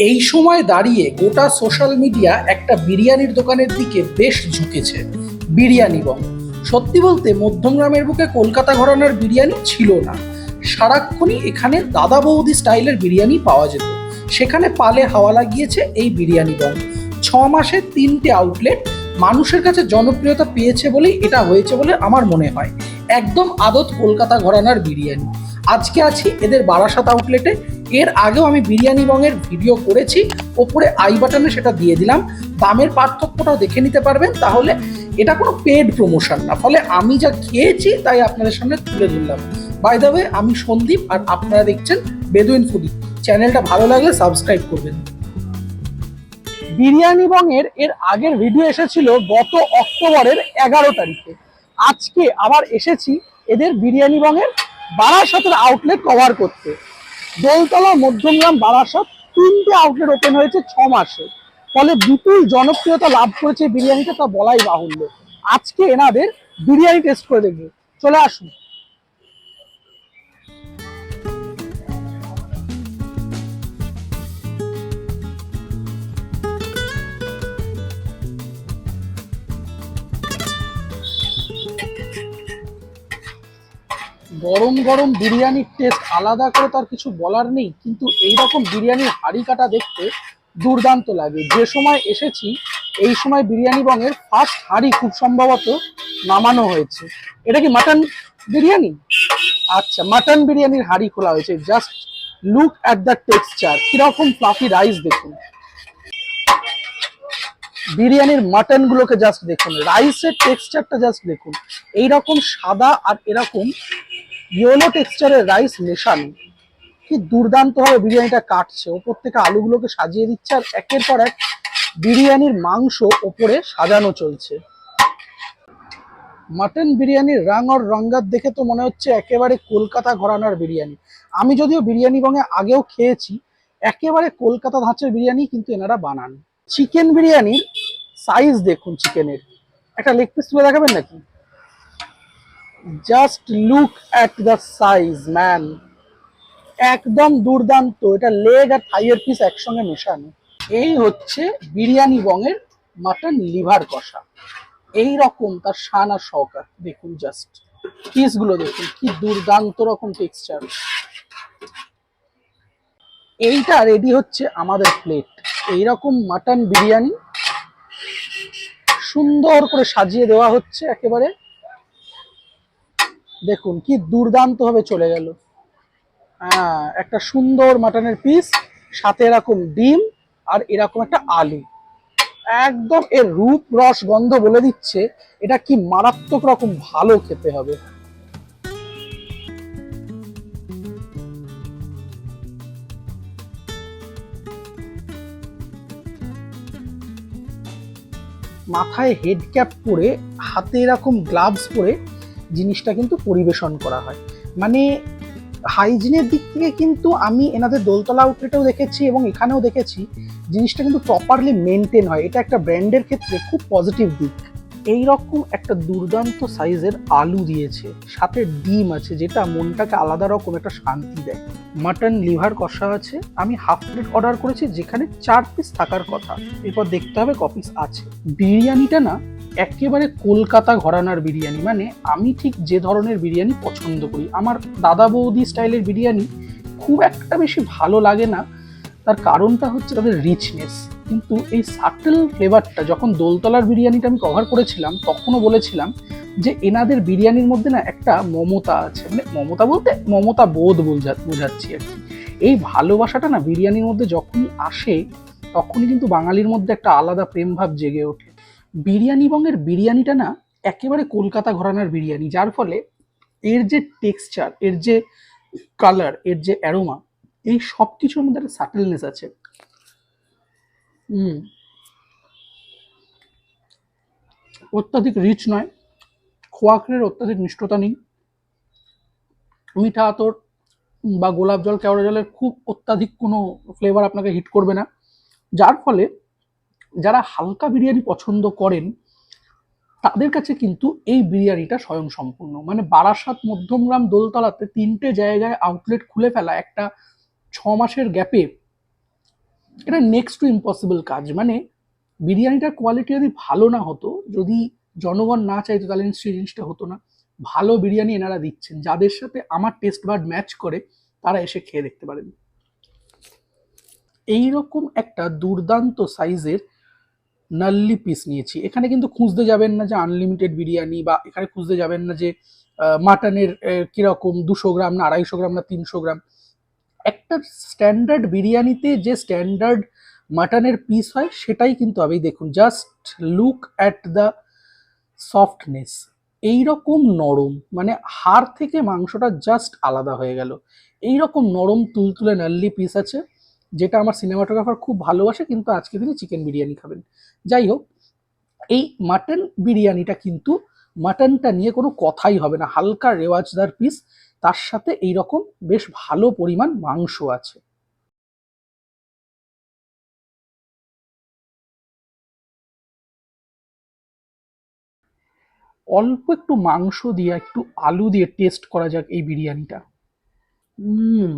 এই সময় দাঁড়িয়ে গোটা সোশ্যাল মিডিয়া একটা বিরিয়ানির দোকানের দিকে বেশ ঝুঁকেছে, বিরিয়ানি বং। সত্যি বলতে মধ্যমগ্রামের বুকে কলকাতা ঘরানার বিরিয়ানি ছিল না। সারাক্ষণই এখানে দাদা বৌদি স্টাইলের বিরিয়ানি পাওয়া যেত। সেখানে পালে হাওয়া লাগিয়েছে এই বিরিয়ানি বং। 6 মাসে 3টে আউটলেট মানুষের কাছে জনপ্রিয়তা পেয়েছে বলেই এটা হয়েছে বলে আমার মনে হয়। একদম আদত কলকাতা ঘরানার বিরিয়ানি। আজকে আছি এদের বারাসাত আউটলেটে। এর আগেও আমি বিরিয়ানি বংয়ের ভিডিও করেছি, ওপরে আই বাটনে সেটা দিয়ে দিলাম। দামের পার্থক্যটাও দেখে নিতে পারবেন। তাহলে এটা কোনো পেড প্রমোশন না, ফলে আমি যা খেয়েছি তাই আপনাদের সামনে তুলে ধরলাম। বাই দ্য ওয়ে, আমি সন্দীপ আর আপনারা দেখছেন বেদুইন ফুডি। চ্যানেলটা ভালো লাগলে সাবস্ক্রাইব করবেন। বিরিয়ানি বংয়ের এর আগের ভিডিও এসেছিল গত অক্টোবরের 11 তারিখে। আজকে আবার এসেছি এদের বিরিয়ানি বংয়ের বারাসাতের আউটলেট কভার করতে। দোলতলা, মধ্যমগ্রাম, বারাসাত 3টে আউটলেট ওপেন হয়েছে 6 মাসে। ফলে বিপুল জনপ্রিয়তা লাভ করেছে বিরিয়ানিটা, তা বলাই বাহুল্য। আজকে এনাদের বিরিয়ানি টেস্ট করে দেখবো, চলে আসুন। গরম গরম বিরিয়ানির টেস্ট আলাদা করে তার কিছু বলার নেই, কিন্তু এইরকম বিরিয়ানির হাঁড়ি কাটা দেখতে দুর্দান্ত লাগে। যে সময় এসেছি এই সময় বিরিয়ানি বংয়ের ফার্স্ট হাঁড়ি খুব সম্ভবত নামানো হয়েছে। এটা কি মাটন বিরিয়ানি? আচ্ছা, মাটন বিরিয়ানির হাঁড়ি খোলা হয়েছে। Just look at the texture, কিরকম ফ্লাফি রাইস দেখুন। বিরিয়ানির মাটন গুলোকে জাস্ট দেখুন, রাইসের টেক্সচারটা জাস্ট দেখুন। এইরকম সাদা আর এরকম ইয়েলো টেক্সচারের রাইস মেশানো, কি দুর্দান্ত ভাবে বিরিয়ানিটা কাটছে। ওপর থেকে আলুগুলোকে সাজিয়ে দিচ্ছে আর একের পর এক বিরিয়ানির মাংস ওপরে সাজানো চলছে। মাটন বিরিয়ানির রং আর রঙ্গাত দেখে তো মনে হচ্ছে একেবারে কলকাতা ঘরানার বিরিয়ানি। আমি যদিও বিরিয়ানি বঙে আগেও খেয়েছি, একেবারে কলকাতা ধাঁচের বিরিয়ানি কিন্তু এনারা বানান। চিকেন বিরিয়ানির সাইজ দেখুন, চিকেনের একটা লেগ পিস তুলে দেখাবেন নাকি? Just look at the size man, একদম দুর্দান্ত। এটা লেগ আর থাইয়ের পিস একসঙ্গে মেশানো। এই হচ্ছে বিরিয়ানি বঙের মাটন লিভার কষা। এই রকম তার শান আর শওকাত দেখুন, জাস্ট পিস গুলো দেখুন, কি দুর্দান্ত রকম টেক্সচার। এইটা রেডি হচ্ছে আমাদের প্লেট। এইরকম মাটন বিরিয়ানি সুন্দর করে সাজিয়ে দেওয়া হচ্ছে একেবারে। দেখুন কি দুর্দান্ত ভাবে চলে গেল। হ্যাঁ, একটা সুন্দর মাটনের পিস, সাথে এরকম ডিম আর এরকম একটা আলু। একদম এর রূপ রস গন্ধ বলে দিচ্ছে এটা কি মারাত্মক রকম ভালো খেতে হবে। মাথায় হেড ক্যাপ পরে, হাতে এরকম গ্লাভস পরে জিনিসটা কিন্তু পরিবেশন করা হয়। মানে হাইজিনের দিক থেকে কিন্তু আমি এনাদের দোলতলা আউটলেটেও দেখেছি এবং এখানেও দেখেছি জিনিসটা কিন্তু প্রপারলি মেনটেন হয়। এটা একটা ব্র্যান্ডের ক্ষেত্রে খুব পজিটিভ দিক। এইরকম একটা দুর্দান্ত সাইজের আলু দিয়েছে, সাথে ডিম আছে, যেটা মনটাকে আলাদা রকম একটা শান্তি দেয়। মাটন লিভার কষা আছে। আমি হাফ প্লেট অর্ডার করেছি, যেখানে 4 পিস থাকার কথা। এরপর দেখতে হবে ক পিস আছে। বিরিয়ানিটা না একেবারে কলকাতা ঘরানার বিরিয়ানি। মানে আমি ঠিক যে ধরনের বিরিয়ানি পছন্দ করি, আমার দাদা বৌদি স্টাইলের বিরিয়ানি খুব একটা বেশি ভালো লাগে না। তার কারণটা হচ্ছে তাদের রিচনেস। কিন্তু এই সাটল ফ্লেভারটা, যখন দোলতলার বিরিয়ানিটা আমি কভার করেছিলাম তখনও বলেছিলাম যে এনাদের বিরিয়ানির মধ্যে না একটা মমতা আছে। মানে মমতা বলতে মমতা বোধ বোঝাচ্ছি আর কি। এই ভালোবাসাটা না বিরিয়ানির মধ্যে যখনই আসে তখনই কিন্তু বাঙালির মধ্যে একটা আলাদা প্রেম ভাব জেগে ওঠে। বিরিয়ানি বঙের বিরিয়ানিটা না একেবারে কলকাতা ঘরানার বিরিয়ানি, যার ফলে এর যে টেক্সচার, এর যে কালার, এর যে অ্যারোমা, এই সব কিছুর মধ্যে একটা সাটেলনেস আছে। অত্যাধিক রিচ নয়, খোয়াখের অত্যাধিক মিষ্টতা নেই, মিঠা আতর বা গোলাপ জল, কেওড়া জলের খুব অত্যাধিক কোনো ফ্লেভার আপনাকে হিট করবে না। যার ফলে যারা হালকা বিরিয়ানি পছন্দ করেন তাদের কাছে কিন্তু এই বিরিয়ানিটা স্বয়ংসম্পূর্ণ। মানে বারাসাত, মধ্যমগ্রাম, দোলতলাতে 3টে জায়গায় আউটলেট খুলে ফেলা একটা 6 মাসের গ্যাপে এটা নেক্সট টু ইম্পসিবল কাজ। মানে বিরিয়ানিটার কোয়ালিটি যদি ভালো না হতো, যদি জনগণ না চাইতো, তাহলে নিশ্চয়ই জিনিসটা হতো না। ভালো বিরিয়ানি এনারা দিচ্ছেন, যাদের সাথে আমার টেস্ট বাড ম্যাচ করে তারা এসে খেয়ে দেখতে পারেন। এইরকম একটা দুর্দান্ত সাইজের নাল্লি পিস নিয়েছি। এখানে কিন্তু খুঁজতে যাবেন না যে আনলিমিটেড বিরিয়ানি, বা এখানে খুঁজতে যাবেন না যে মাটনের কিরকম 200 গ্রাম না 250 গ্রাম না 300 গ্রাম। একটা স্ট্যান্ডার্ড বিরিয়ানিতে যে স্ট্যান্ডার্ড মাটনের পিস হয় সেটাই কিন্তু হবে। দেখুন, just look at the softness, এইরকম নরম, মানে হাড় থেকে মাংসটা জাস্ট আলাদা হয়ে গেল। এইরকম নরম তুলতুলে নাল্লি পিস আছে, যেটা আমার সিনেমাটোগ্রাফার খুব ভালোবাসে, কিন্তু আজকে তিনি চিকেন বিরিয়ানি খাবেন। যাই হোক, এই মাটন বিরিয়ানিটা কিন্তু, মাটনটা নিয়ে কোনো কথাই হবে না, হালকা রেওয়াজদার পিস, তার সাথে এইরকম বেশ ভালো পরিমাণ মাংস আছে। অল্প একটু মাংস দিয়ে একটু আলু দিয়ে টেস্ট করা যাক এই বিরিয়ানিটা। হুম,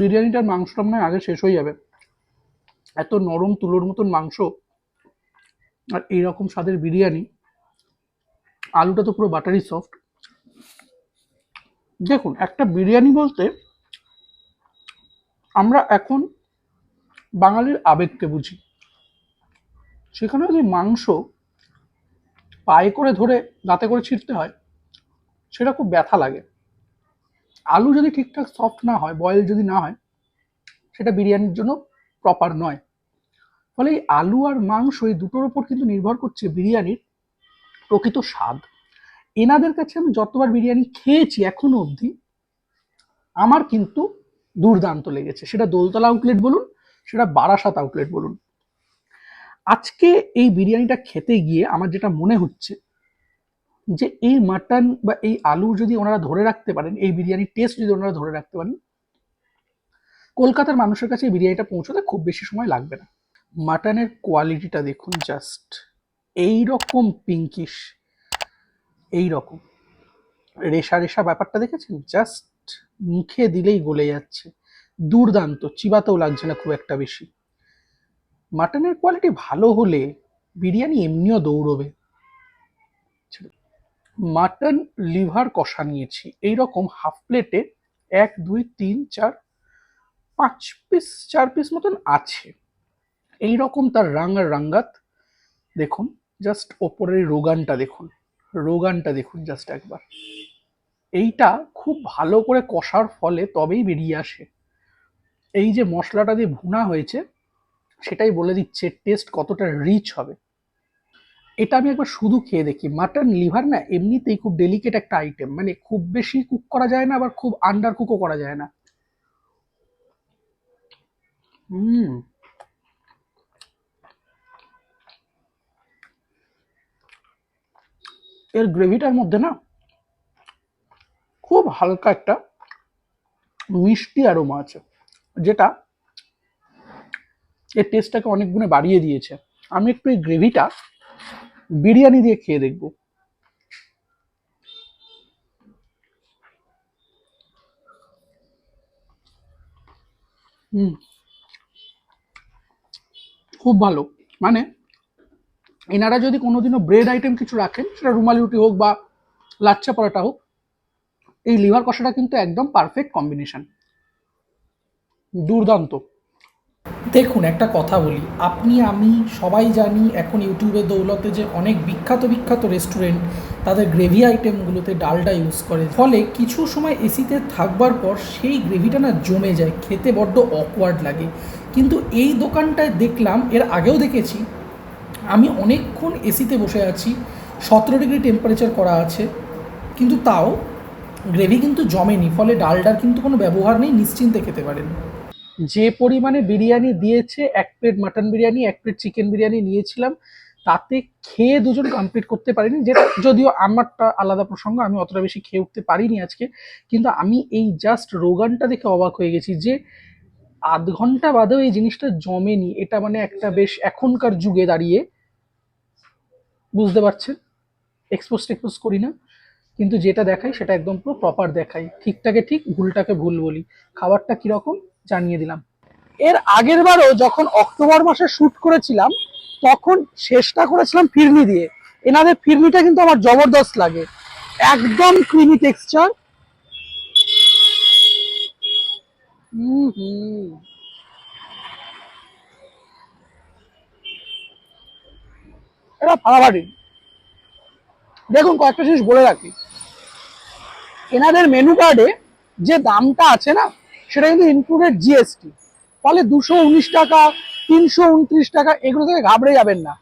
বিরিয়ানিটার মাংসটা মনে হয় আগে শেষ হয়ে যাবে, এত নরম তুলোর মতন মাংস, আর এইরকম স্বাদের বিরিয়ানি। আলুটা তো পুরো বাটারি সফট। দেখুন, একটা বিরিয়ানি বলতে আমরা এখন বাঙালির আবেগকে বুঝি, সেখানে যদি মাংস পায়ে করে ধরে দাঁতে করে ছিঁড়তে হয়, সেটা খুব ব্যথা লাগে। আলু যদি ঠিকঠাক সফট না হয়, বয়েল যদি না হয়, সেটা বিরিয়ানির জন্য প্রপার নয়। ফলে এই আলু আর মাংস এই দুটোর ওপর কিন্তু নির্ভর করছে বিরিয়ানির প্রকৃত স্বাদ। এনাদের কাছে আমি যতবার বিরিয়ানি খেয়েছি এখনো অবধি, আমার কিন্তু দুর্দান্ত লেগেছে। সেটা দোলতলা আউটলেট বলুন, সেটা বারাসাত আউটলেট বলুন। আজকে এই বিরিয়ানিটা খেতে গিয়ে আমার যেটা মনে হচ্ছে, যে এই মাটন বা এই আলু যদি ওনারা ধরে রাখতে পারেন, এই বিরিয়ানির টেস্ট যদি ওনারা ধরে রাখতে পারেন, কলকাতার মানুষের কাছে এই বিরিয়ানিটা পৌঁছতে খুব বেশি সময় লাগবে না। মাটনের কোয়ালিটিটা দেখুন, জাস্ট এইরকম পিঙ্কিশ, এইরকম রেশা রেশা ব্যাপারটা দেখেছেন, জাস্ট মুখে দিলেই গলে যাচ্ছে। দুর্দান্ত, চিবাতেও লাগছে না খুব একটা বেশি। মাটনের কোয়ালিটি ভালো হলে বিরিয়ানি এমনিও দৌড়বে। মাটন লিভার কষা নিয়েছি, এইরকম হাফ প্লেটে 1 2 3 4 5 পিস, 4 পিস মতন আছে। এইরকম তার রাঙার রাঙ্গাত দেখুন, জাস্ট ওপরের রোগানটা দেখুন, রোগানটা দেখুন জাস্ট একবার। এইটা খুব ভালো করে কষার ফলে তবেই বেরিয়ে আসে। এই যে মশলাটা দিয়ে ভুনা হয়েছে, সেটাই বলে দিচ্ছে টেস্ট কতটা রিচ হবে। এটা আমি একবার শুধু খেয়ে দেখি। মাটন লিভার না এমনিতেই খুব ডেলিকেট একটা আইটেম, মানে খুব বেশি কুক করা যায় না, আবার খুব আন্ডার কুকও করা যায় না। হুম, এর গ্রেভিটার মধ্যে না খুব হালকা একটা মিষ্টি অ্যারোমা আছে, যেটা এর টেস্টটাকে অনেক গুণে বাড়িয়ে দিয়েছে। আমি একটু এই গ্রেভিটা বিরিয়ানি দিয়ে খেয়ে দেখবো। হুম, খুব ভালো। মানে এনারা যদি কোনোদিনও ব্রেড আইটেম কিছু রাখেন, সেটা রুমালি রুটি হোক বা লাচ্ছা পরোটা হোক, এই লিভার কষাটা কিন্তু একদম পারফেক্ট কম্বিনেশন, দুর্দান্ত। দেখুন, একটা কথা বলি, আপনি আমি সবাই জানি এখন ইউটিউবের দৌলতে যে অনেক বিখ্যাত বিখ্যাত রেস্টুরেন্ট তাদের গ্রেভি আইটেমগুলোতে ডালটা ইউজ করে, ফলে কিছু সময় এসিতে থাকবার পর সেই গ্রেভিটা না জমে যায়, খেতে বড্ড অকওয়ার্ড লাগে। কিন্তু এই দোকানটায় দেখলাম, এর আগেও দেখেছি, আমি অনেকক্ষণ এসিতে বসে আছি, 17 ডিগ্রি টেম্পারেচার করা আছে, কিন্তু তাও গ্রেভি কিন্তু জমেনি, ফলে ডালটার কিন্তু কোনো ব্যবহার নেই, নিশ্চিন্তে খেতে পারেন। যে পরিমাণে বিরিয়ানি দিয়েছে, 1 plate mutton biryani 1 plate chicken biryani নিয়েছিলাম, তাতে খেয়ে দুজন কমপ্লিট করতে পারিনি, যেটা যদিও আমারটা আলাদা প্রসঙ্গ, আমি অতটা বেশি খেয়ে উঠতে পারিনি আজকে। কিন্তু আমি এই জাস্ট রোগানটা দেখে অবাক হয়ে গেছি, যে আধ ঘন্টা বাদেও এই জিনিসটা জমেনি। এটা মানে একটা বেশ, এখনকার যুগে দাঁড়িয়ে, বুঝতে পারছেন, এক্সপোজ টেক্সপোজ করি না, কিন্তু যেটা দেখাই সেটা একদম পুরো প্রপার দেখাই, ঠিকটাকে ঠিক ভুলটাকে ভুল বলি। খাবারটা কিরকম জানিয়ে দিলাম। এর আগের বারও যখন অক্টোবর মাসে শুট করেছিলাম তখন শেষটা করেছিলাম ফিরনি দিয়ে। এনাদের ফিরনিটা কিন্তু আমার জবরদস্ত লাগে, একদম ক্রিমি টেক্সচার। এটা ফাটাফাটি। দেখুন কয়েকটা জিনিস বলে রাখি, এনাদের মেনু কার্ডে যে দামটা আছে না সেটা কিন্তু ইনক্লুডেড জিএসটি। ফলে 219 টাকা, 329 টাকা এগুলো থেকে ঘাবড়ে যাবেন না,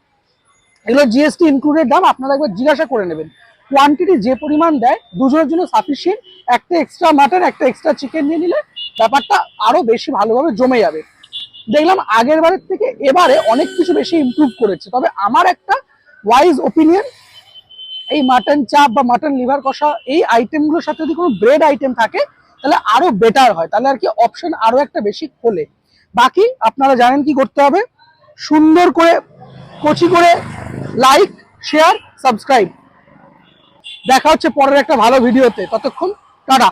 এগুলো জিএসটি ইনক্লুডেড দাম। আপনারা একবার জিজ্ঞাসা করে নেবেন। কোয়ান্টিটি যে পরিমাণ দেয় দুজনের জন্য সাফিসিয়েন্ট। একটা এক্সট্রা মাটন, একটা এক্সট্রা চিকেন নিয়ে নিলে ব্যাপারটা আরো বেশি ভালোভাবে জমে যাবে। দেখলাম আগের বারের থেকে এবারে অনেক কিছু বেশি ইমপ্রুভ করেছে। তবে আমার একটা ওয়াইজ ওপিনিয়ন, এই মাটন চাপ বা মাটন লিভার কষা এই আইটেমগুলোর সাথে যদি কোনো ব্রেড আইটেম থাকে তাহলে আরো বেটার হয়, তাহলে আর কি অপশন আরো একটা বেশি খোলে। বাকি আপনারা জানেন কি করতে হবে, সুন্দর করে কচি করে লাইক, শেয়ার, সাবস্ক্রাইব। দেখা হচ্ছে পরের একটা ভালো ভিডিওতে, ততক্ষণ টাটা।